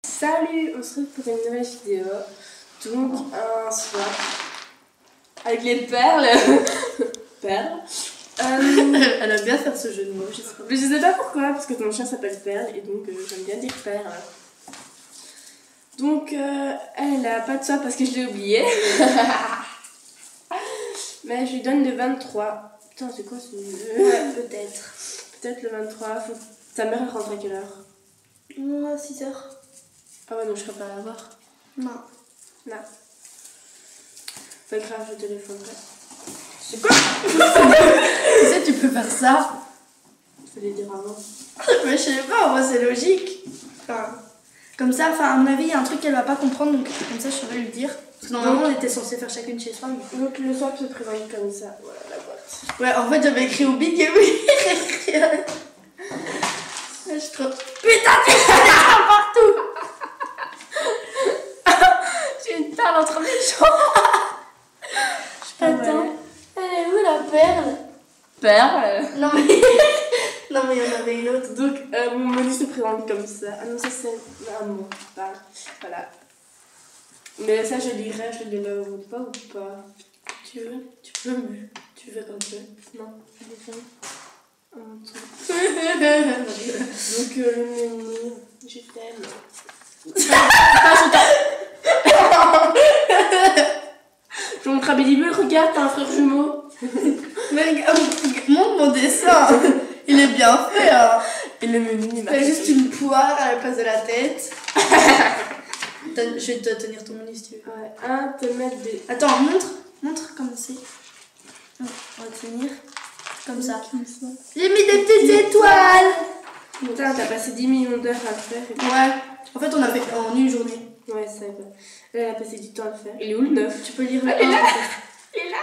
Salut, on se retrouve pour une nouvelle vidéo. Donc un soir avec les perles. Perles. Elle aime bien faire ce jeu de mots, je sais pas. Mais je sais pas pourquoi, parce que mon chien s'appelle Perle et donc j'aime bien dire perles. Donc elle a pas de soie parce que je l'ai oublié. Mais je lui donne le 23. Putain, c'est quoi ce. Ouais, peut-être. Peut-être le 23. Sa mère elle rentre à quelle heure? Moi, 6h. Ah ouais, donc je serai pas à la voir. Non. Non. Pas grave, je téléphonerai. C'est quoi? Tu sais, tu peux faire ça. Fallait dire avant. Mais je sais pas, moi, c'est logique. Enfin, comme ça, à mon avis, il y a un truc qu'elle va pas comprendre, donc comme ça, je saurais lui dire. Parce que normalement, on était censé faire chacune chez soi. Mais... Donc le soir se présente comme ça. Voilà la boîte. Ouais, en fait, j'avais écrit au big et oui. Je suis trop. Putain, tu fais partout. J'ai une perle entre mes jambes. Attends, elle est où la perle? Perle. Non mais non mais il y en avait une autre. Donc mon menu se présente comme ça. Ah non, ça c'est un mot. Voilà. Mais ça je lirai, je le lirai pas ou pas? Tu veux? Tu peux, mais tu veux comme tu veux. Non, je l'ai fait. Donc le menu, je t'aime. Je montre à Bélibule, regarde, t'as un frère jumeau. Mais montre mon dessin. Il est bien fait, hein. Et le menu, il Il m'a y a juste une poire à la place de la tête. Je vais te tenir ton menu si tu veux. Ouais, un tomate de... Attends, montre comme c'est. On va tenir comme ça. J'ai mis des petites étoiles. Putain, t'as passé 10 millions d'heures à le faire. Ouais. En fait, on a fait en une journée. Ouais, ça va. Elle a passé du temps à le faire. Il est où le 9? Tu peux lire le 1. Il est là. Il est là.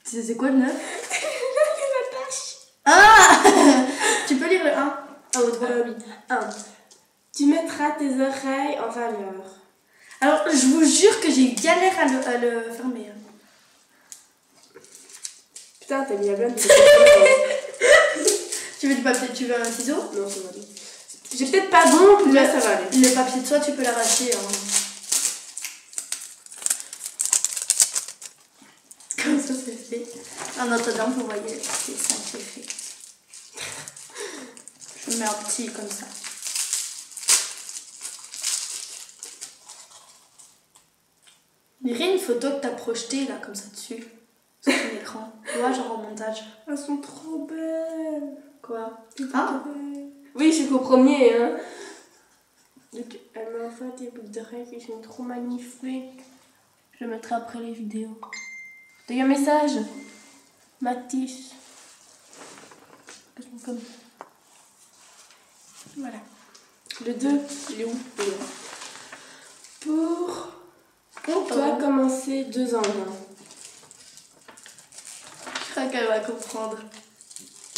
Tu sais c'est quoi le 9? La tâche. Ah. Tu peux lire le 1. Ah, au droit. Oui. 1. Tu mettras tes oreilles en valeur. Alors, je vous jure que j'ai galère à le fermer. Putain, t'as mis la blague. Tu veux du papier? Tu veux un ciseau? Non, ça va aller. J'ai peut-être pas bon, mais ça va aller. Le papier de soie, tu peux l'arracher. Hein. Comme ça, c'est fait. À Notre-Dame, vous voyez, c'est ça qui est fait. Je mets un petit comme ça. On dirait une photo que t'as projetée là, comme ça dessus. Sur ton écran. Tu vois, genre en montage. Elles sont trop belles. Quoi? Ah? Oui, je suis qu'au premier, hein. Donc, elle m'a fait des boucles d'oreilles qui sont trop magnifiques. Je le mettrai après les vidéos. T'as eu un message? Mathis. Comme... Voilà. Le 2, il est où? Il est là. Pour toi, commencer 2 ans. Je crois qu'elle va comprendre.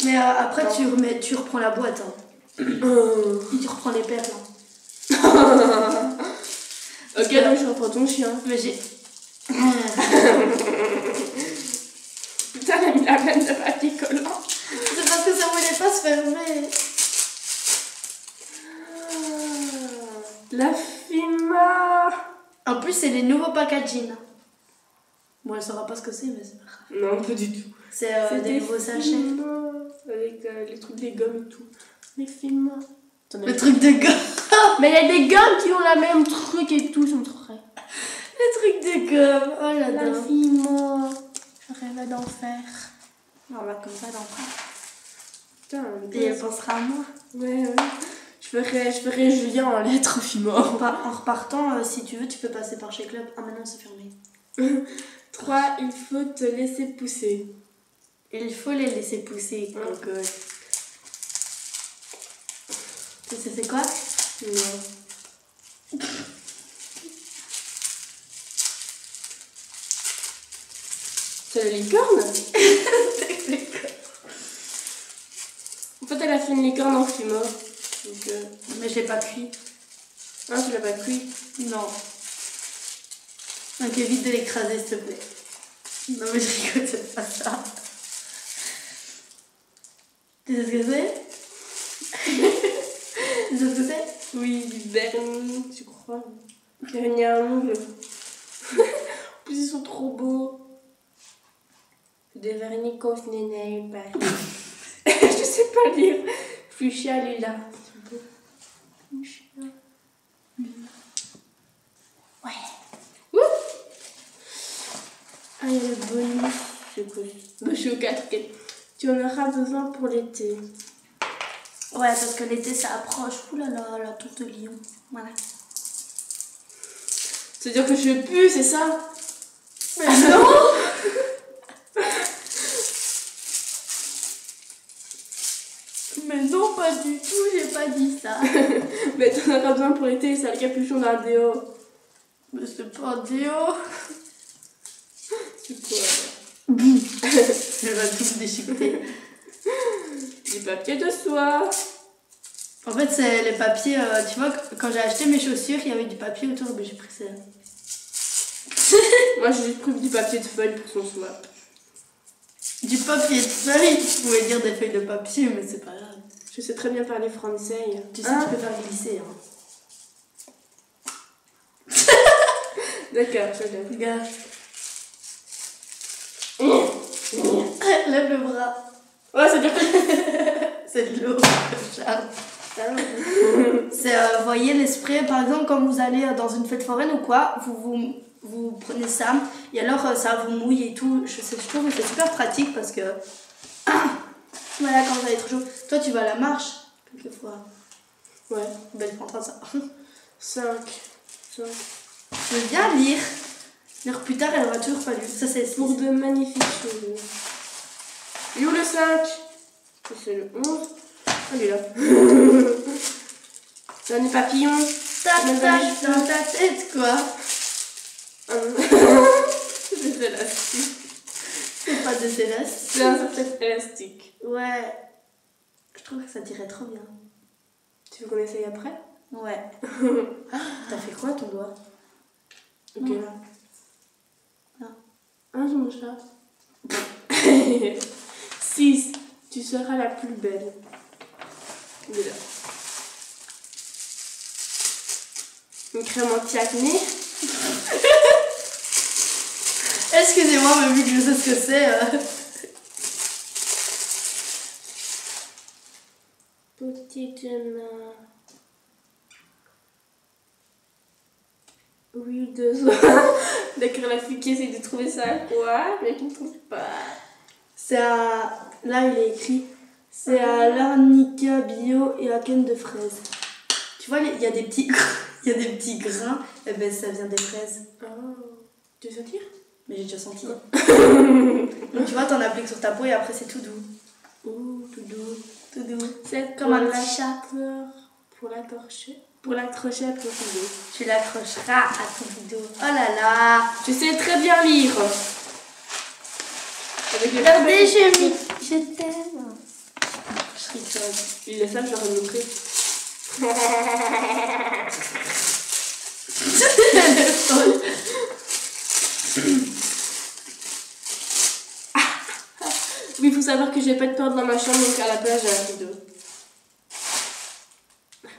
Mais après, tu reprends la boîte. Hein. Et tu reprends les perles. Hein. Ok, donc je reprends ton chien. Mais j'ai... Putain, elle a mis la peine de papier collant. C'est parce que ça voulait pas se fermer. La Fima. En plus, c'est les nouveaux packaging. Bon, elle saura pas ce que c'est, mais c'est pas grave. Non, pas du tout. C'est des nouveaux sachets. Fima, avec les trucs des gommes et tout. Les Fima. Le truc de gomme. Mais il y a des gommes qui ont la même truc et tout, je me tromperais. Le truc de gomme. Oh là là. La Fima. Je rêvais d'en faire. On va comme ça d'en faire. Putain, Et elle pensera à moi. Ouais. Je ferai Julien en lettres Fima. En repartant, si tu veux, tu peux passer par chez Club. Ah, maintenant c'est fermé. 3. Il faut te laisser pousser. Il faut les laisser pousser. Donc, tu sais c'est quoi? Non. C'est la licorne? En fait, elle a fait une licorne en Fima. Donc, mais je l'ai pas cuit. ah, tu l'as pas cuit? Non. Donc évite de l'écraser, s'il te plaît. Non mais je rigole, c'est pas ça. Tu sais ce que c'est? Tu sais ce que c'est? Oui, du vernis, je crois. Vernis à ongles. En plus, ils sont trop beaux. Des vernis Nail Paris. Je sais pas lire. Fuchsia Lila. C'est beau. Fuchsia. Ouais. Ouh. Ah, il y a le bonus. C'est quoi? Je suis au 4. Tu en auras besoin pour l'été. Ouais, parce que l'été ça approche. Ouh là là, la tour de Lyon. Voilà. C'est-à-dire que je pue, c'est ça? Mais non. Mais non, pas du tout, j'ai pas dit ça. Mais tu en auras besoin pour l'été, c'est le capuchon d'un déo. Mais c'est pas un déo. C'est quoi? Elle va tout déchiqueter. Des papiers de soie. En fait, c'est les papiers. Tu vois, quand j'ai acheté mes chaussures, il y avait du papier autour, mais j'ai pris ça. Moi, j'ai juste pris du papier de feuille pour son swap. Du papier de feuille. Tu pouvais dire des feuilles de papier, mais c'est pas grave. Je sais très bien parler français. Tu sais, tu peux faire glisser. Hein. D'accord, je lève. Regarde. Lève le bras. Ouais, ça veut dire que... C'est de l'eau. Charles. C'est, voyez, les sprays, par exemple, quand vous allez dans une fête foraine ou quoi, vous prenez ça, et alors ça vous mouille et tout. Je trouve que c'est super pratique parce que, voilà, quand vous allez trop chaud, toi tu vas à la marche, quelquefois. Ouais. Ben, je prends ça. 5. Je veux bien lire. L'heure plus tard, elle aura toujours pas lu. Ça, c'est Pour de magnifiques choses. Il est où le 5? C'est le 11. Ah, il est là. C'est un papillon. Tac, tac, dans ta tête, quoi. C'est des élastiques. C'est pas des élastiques. C'est un serre-tête élastique. Ouais. Je trouve que ça tirait trop bien. Tu veux qu'on essaye après? Ouais. T'as fait quoi, ton doigt? Ok. Non. Un jour, mon chat. 6. Tu seras la plus belle. Il est là. Une crème anti-acné. Excusez-moi, mais vu que je sais ce que c'est. Petite main. Huile de soie. D'accord, la fille qui essaie de trouver ça quoi, mais qui ne trouve pas. C'est à. Là, il est écrit. C'est à l'arnica bio et à canne de fraises. Tu vois, il y a des petits. Il y a des petits grains. Et ben, ça vient des fraises. Oh. Tu veux sentir? Mais j'ai déjà senti. Donc, tu vois, t'en appliques sur ta peau et après, c'est tout doux. Oh, tout doux. Tout doux. C'est comme un petit chat. Pour l'accrocher. Pour l'accrocher à ton rideau. Tu l'accrocheras à ton rideau. Oh là là. Je sais très bien lire. Avec les Regardez, je t'aime. Je rigole. Il est ça, je l'aurais montré. Elle est folle. Oui, il faut savoir que j'ai pas de porte dans ma chambre, donc à la plage, j'ai un rideau.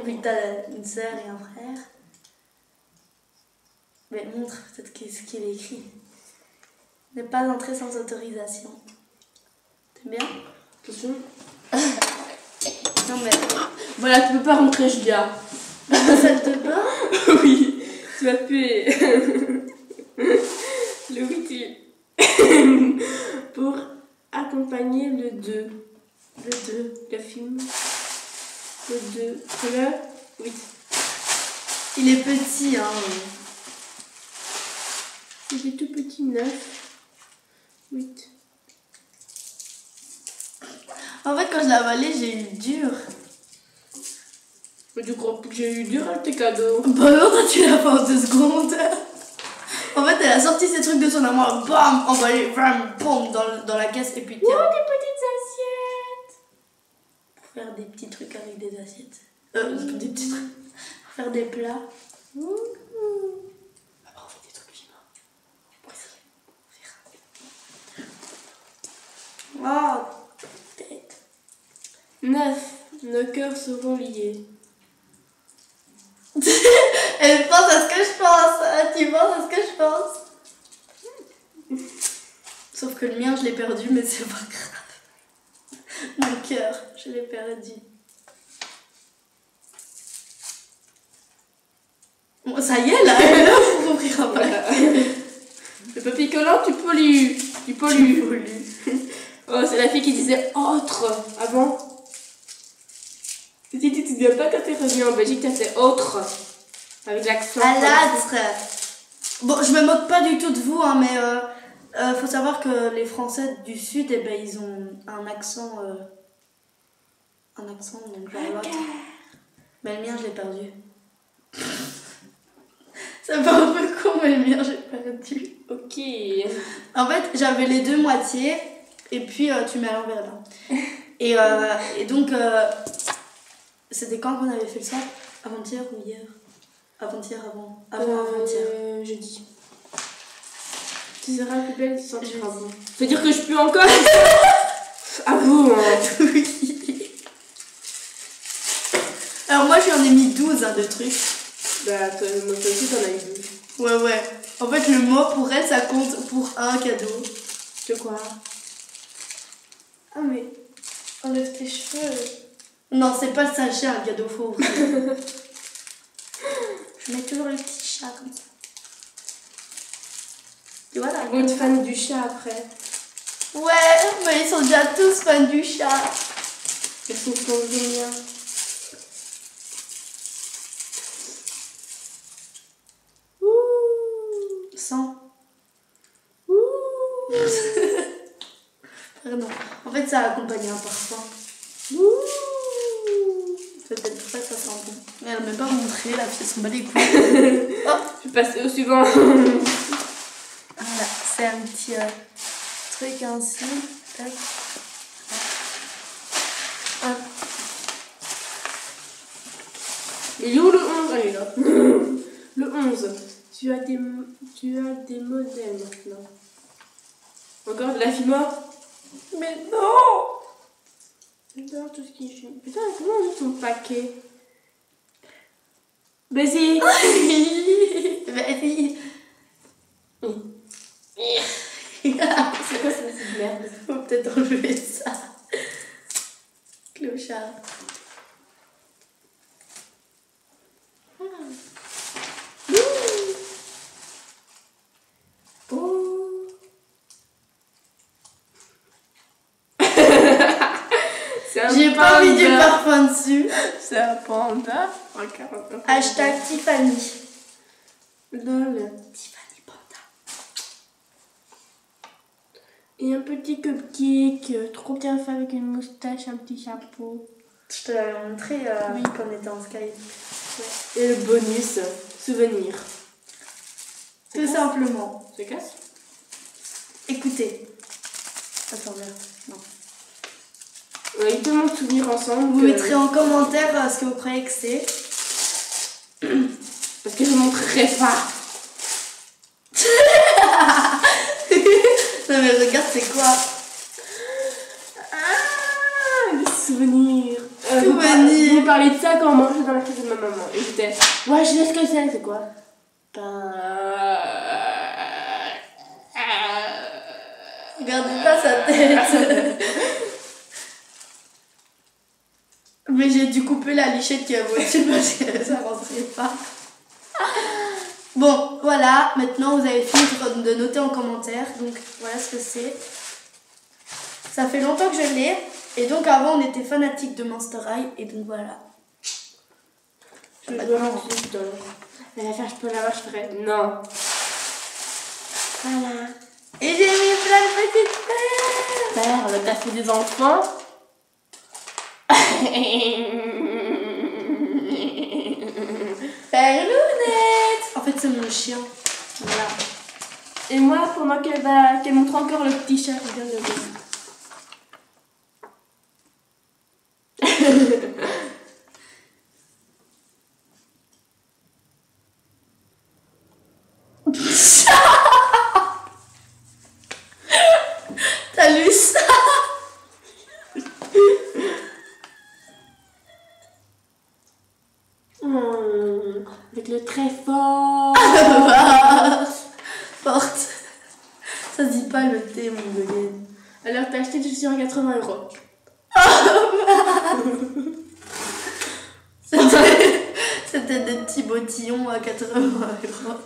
Oui, t'as une sœur et un frère. Mais montre peut-être ce qu'il est écrit. Ne pas entrer sans autorisation. T'aimes bien? Attention. Non mais... Voilà, tu peux pas rentrer, Julia. Dans la salle de bain? Oui, tu vas puer. Le 8, pour accompagner le 2. Le 2, le film. Le 2, le 8. Il est petit, hein. Il est tout petit, 9. 8. En fait, quand je l'ai avalé, j'ai eu dur. Mais tu crois que j'ai eu dur avec tes cadeaux? Bah non, toi, tu l'as fait en 2 secondes. En fait, elle a sorti ses trucs de son armoire, bam, emballé, bam, boum, dans la caisse, et puis tiens. Oh, des petites assiettes! Pour faire des petits trucs avec des assiettes. Des petits trucs. Pour faire des plats. Après, on fait des trucs vivants. Pour essayer. Oh, tête. 9. Nos cœurs seront liés. Elle pense à ce que je pense. Tu penses à ce que je pense. Sauf que le mien, je l'ai perdu, mais c'est pas grave. Mon cœur, je l'ai perdu. Bon, ça y est, là, elle pour ouvrir un paquet. Le papier collant, tu pollues. Tu pollues. Oh, c'est la fille qui disait autre avant. Tu te souviens pas quand t'es revenue en Belgique, t'as fait autre. Avec l'accent. À l'âtre. Bon, je me moque pas du tout de vous, hein, mais faut savoir que les Français du Sud, eh ben, ils ont un accent, donc genre l'autre. Mais le mien, je l'ai perdu. Ça fait un peu con, mais le mien, j'ai perdu. Ok. En fait, j'avais les deux moitiés, et puis tu mets à l'envers là. Et donc, c'était quand qu'on avait fait le swap? Avant-hier ou hier? Avant-hier, avant-hier. Jeudi. Tu seras la plus belle, tu sentiras bon. Ça veut dire que je pue encore? Avoue, hein. Oui. Alors moi, je lui en ai mis 12 hein, de trucs. Bah, toi aussi, t'en as eu 12. Ouais. En fait, le mot pour elle, ça compte pour un cadeau. De quoi? Ah, mais enlève tes cheveux. Non, c'est pas le sachet, un cadeau faux. Je mets toujours le petit chat comme ça. Tu vois là? Ils vont être fans du chat après. Ouais, mais ils sont déjà tous fans du chat. Ils sont combien? Ouh. 100. Ouh. Pardon. En fait, ça a accompagné un parfum. Ouh. Peut-être pas, ça sent bon. Mais elle m'a même pas montré, la fille s'en bat les couilles. Oh, je vais passer au suivant. Voilà, c'est un petit truc ainsi. Tac. Ah. Il est où le 11? Ah, il est là. Le 11. Tu as des modèles maintenant. Encore de la fima? Mais non! J'adore tout ce qui est fume. Putain, comment on dit ton paquet? Vas-y. Vas-y. C'est quoi cette merde? Faut peut-être enlever ça. Clochard. Oh. J'ai pas mis du parfum dessus. C'est un panda. Regarde. Hashtag Tiffany. Lol. Tiffany Panda. Et un petit cupcake, trop bien fait avec une moustache, un petit chapeau. Je te l'avais montré Oui. quand on était en Skype. Ouais. Et le bonus, souvenir. Tout simplement. Ça casse? Écoutez. Attends, merde. Non. Ouais, il peut m'en souvenir ensemble. Vous mettrez en commentaire ce que vous croyez que c'est. Parce que je ne montrerai pas. Non mais regarde, c'est quoi? Ah, les souvenirs. Souvenirs. Vous parlez de ça quand on mangeait dans la cuisine de ma maman. Et j'étais, ouais, je sais ce que c'est quoi? Regardez pas sa tête. Mais j'ai dû couper la lichette qui est au-dessus parce que ça rentrait pas. Bon, voilà, maintenant vous avez fini de noter en commentaire. Donc voilà ce que c'est. Ça fait longtemps que je l'ai. Et donc avant on était fanatique de Monster High. Et donc voilà. Je dois l'enlever tout à l'heure. Mais la faire, je peux l'avoir, je ferai. Non. Voilà. Et j'ai mis plein de petites perles. Perle, t'as fait des enfants? Perlounette. En fait c'est mon chien. Voilà. Et moi, pendant qu'elle montre encore le petit chat, regarde le T'as lu ça? Avec le de très fort. Forte. Ça se dit pas le thé, mon Goyen. Alors, t'as acheté des chaussures à 80 €. C'était des petits bottillons à 80 €.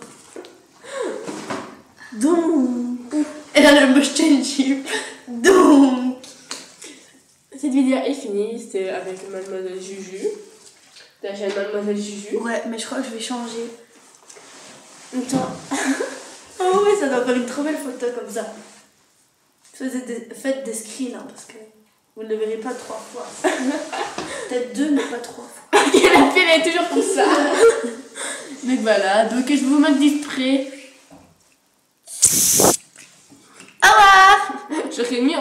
Donc, Et là, le moche jeep. Donc. cette vidéo est finie. C'était avec Mademoiselle Juju. La chaîne Mademoiselle Juju. Ouais, mais je crois que je vais changer. Attends. Oh oui, ça doit faire une trop belle photo comme ça. Faites des screens, hein, parce que vous ne le verrez pas 3 fois. Peut-être 2, mais pas 3 fois. La fille, elle est toujours comme ça. Donc voilà. Donc je vais vous mettre du spray. Au revoir. J'aurais mis